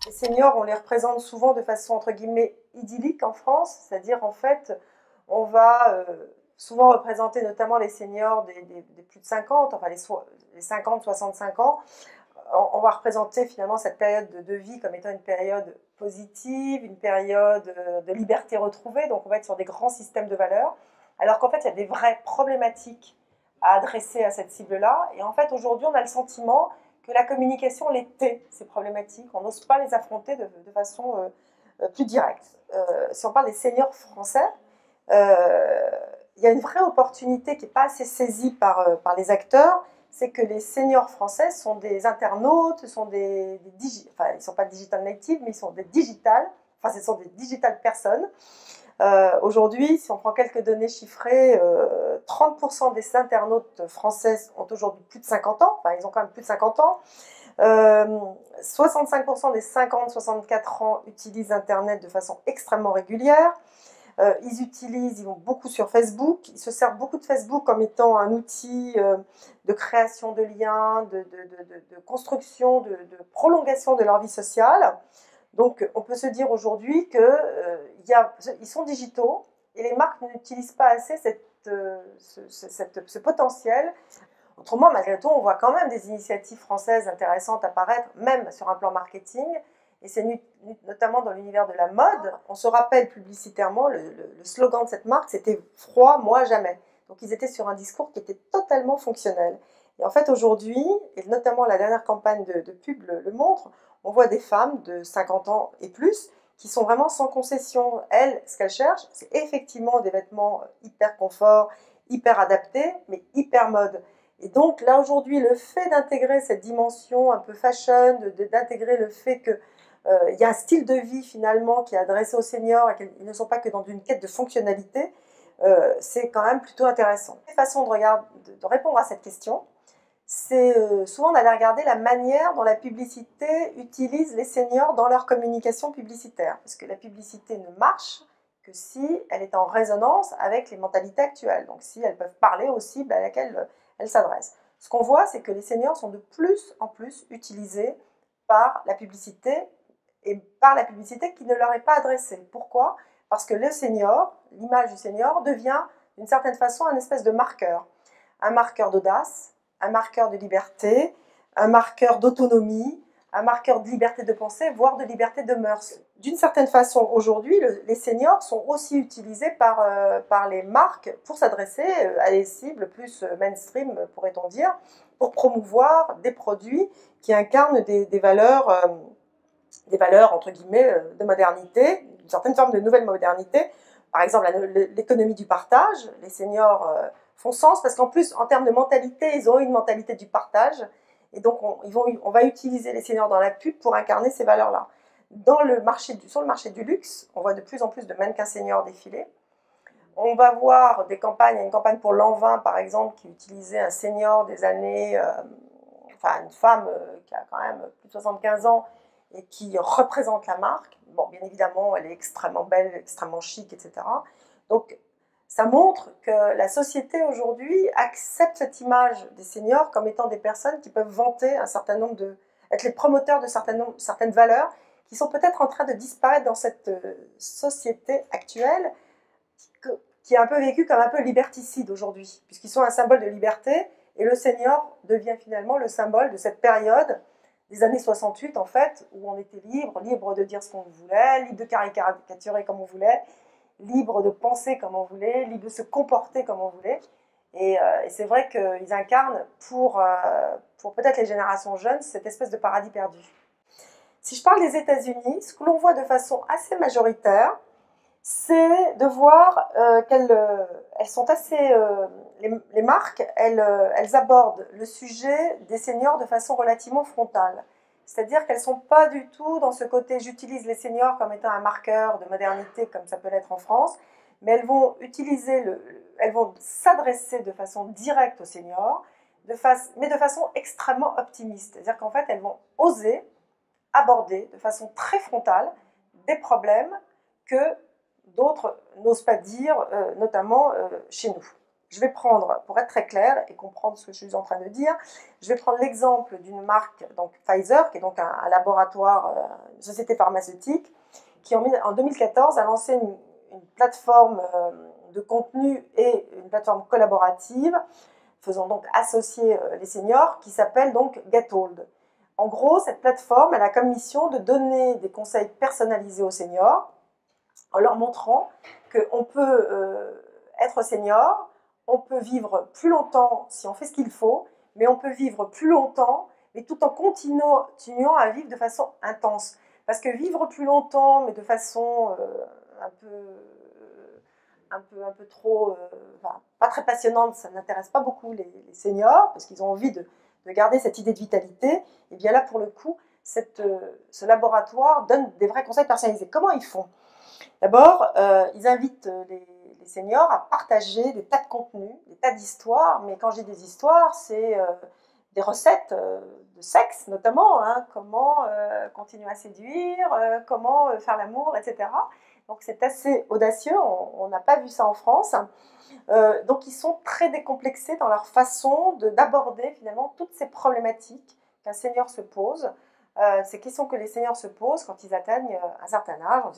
Les seniors, on les représente souvent de façon entre guillemets idyllique en France, c'est-à-dire en fait, on va souvent représenter notamment les seniors des plus de 50, enfin les 50-65 ans. On va représenter finalement cette période de vie comme étant une période positive, une période de liberté retrouvée, donc on va être sur des grands systèmes de valeurs, alors qu'en fait il y a des vraies problématiques à adresser à cette cible-là, et en fait aujourd'hui on a le sentiment que la communication les tait, ces problématiques, on n'ose pas les affronter de façon plus directe. Si on parle des seniors français, il y a une vraie opportunité qui n'est pas assez saisie par les acteurs, c'est que les seniors français sont des internautes, sont enfin, ils ne sont pas digital natives, mais ils sont des digital, enfin, ce sont des digital personnes. Aujourd'hui, si on prend quelques données chiffrées, 30% des internautes français ont aujourd'hui plus de 50 ans, enfin, ils ont quand même plus de 50 ans. 65% des 50-64 ans utilisent Internet de façon extrêmement régulière. Ils vont beaucoup sur Facebook, ils se servent beaucoup de Facebook comme étant un outil de création de liens, de construction, de prolongation de leur vie sociale. Donc on peut se dire aujourd'hui qu'ils sont digitaux et les marques n'utilisent pas assez ce potentiel. Autrement, malgré tout, on voit quand même des initiatives françaises intéressantes apparaître, même sur un plan marketing, et c'est notamment dans l'univers de la mode. On se rappelle publicitairement, le slogan de cette marque, c'était « Froid, moi, jamais ». Donc ils étaient sur un discours qui était totalement fonctionnel. Et en fait, aujourd'hui, et notamment la dernière campagne de pub le montre, on voit des femmes de 50 ans et plus qui sont vraiment sans concession. Elles, ce qu'elles cherchent, c'est effectivement des vêtements hyper confort, hyper adaptés, mais hyper mode. Et donc là, aujourd'hui, le fait d'intégrer cette dimension un peu fashion, d'intégrer le fait qu'il y a un style de vie finalement qui est adressé aux seniors et qu'ils ne sont pas que dans une quête de fonctionnalité, c'est quand même plutôt intéressant. Une façon de répondre à cette question, c'est souvent d'aller regarder la manière dont la publicité utilise les seniors dans leur communication publicitaire. Parce que la publicité ne marche que si elle est en résonance avec les mentalités actuelles. Donc si elles peuvent parler aux cibles à laquelle elles s'adressent. Ce qu'on voit, c'est que les seniors sont de plus en plus utilisés par la publicité et par la publicité qui ne leur est pas adressée. Pourquoi? Parce que le senior, l'image du senior devient d'une certaine façon un espèce de marqueur. Un marqueur d'audace, un marqueur de liberté, un marqueur d'autonomie, un marqueur de liberté de pensée, voire de liberté de mœurs. D'une certaine façon, aujourd'hui, les seniors sont aussi utilisés par les marques pour s'adresser à des cibles plus mainstream, pourrait-on dire, pour promouvoir des produits qui incarnent des valeurs entre guillemets, de modernité, une certaine forme de nouvelle modernité. Par exemple, l'économie du partage, les seniors font sens parce qu'en plus, en termes de mentalité, ils ont une mentalité du partage. Et donc, on va utiliser les seniors dans la pub pour incarner ces valeurs-là. Sur le marché du luxe, on voit de plus en plus de mannequins seniors défiler. On va voir des campagnes, une campagne pour Lanvin, par exemple, qui utilisait un senior des années, enfin une femme qui a quand même plus de 75 ans, et qui représente la marque. Bon, bien évidemment, elle est extrêmement belle, extrêmement chic, etc. Donc, ça montre que la société aujourd'hui accepte cette image des seniors comme étant des personnes qui peuvent vanter un certain nombre être les promoteurs de certaines valeurs qui sont peut-être en train de disparaître dans cette société actuelle qui est un peu vécue comme un peu liberticide aujourd'hui, puisqu'ils sont un symbole de liberté, et le senior devient finalement le symbole de cette période des années 68, en fait, où on était libre de dire ce qu'on voulait, libre de caricaturer comme on voulait, libre de penser comme on voulait, libre de se comporter comme on voulait. Et c'est vrai qu'ils incarnent pour peut-être les générations jeunes cette espèce de paradis perdu. Si je parle des États-Unis, ce que l'on voit de façon assez majoritaire, c'est de voir qu'elles sont assez... les marques, elles abordent le sujet des seniors de façon relativement frontale. C'est-à-dire qu'elles ne sont pas du tout dans ce côté « j'utilise les seniors comme étant un marqueur de modernité » comme ça peut l'être en France, mais elles vont s'adresser de façon directe aux seniors, mais de façon extrêmement optimiste. C'est-à-dire qu'en fait, elles vont oser aborder de façon très frontale des problèmes que d'autres n'osent pas dire, notamment chez nous. Je vais prendre, pour être très clair et comprendre ce que je suis en train de dire, je vais prendre l'exemple d'une marque, donc Pfizer, qui est donc un laboratoire, une société pharmaceutique, qui en 2014 a lancé une plateforme de contenu et une plateforme collaborative, faisant donc associer les seniors, qui s'appelle donc Getold. En gros, cette plateforme, elle a comme mission de donner des conseils personnalisés aux seniors, en leur montrant qu'on peut être senior, on peut vivre plus longtemps si on fait ce qu'il faut, mais on peut vivre plus longtemps, mais tout en continuant à vivre de façon intense. Parce que vivre plus longtemps, mais de façon un peu trop, enfin, pas très passionnante, ça n'intéresse pas beaucoup les seniors, parce qu'ils ont envie de garder cette idée de vitalité. Et bien là, pour le coup, ce laboratoire donne des vrais conseils personnalisés. Comment ils font? D'abord, ils invitent les seniors à partager des tas de contenus, des tas d'histoires, mais quand je dis des histoires, c'est des recettes de sexe notamment, hein, comment continuer à séduire, comment faire l'amour, etc. Donc c'est assez audacieux, on n'a pas vu ça en France. Donc ils sont très décomplexés dans leur façon d'aborder finalement toutes ces problématiques qu'un senior se pose, ces questions que les seniors se posent quand ils atteignent un certain âge,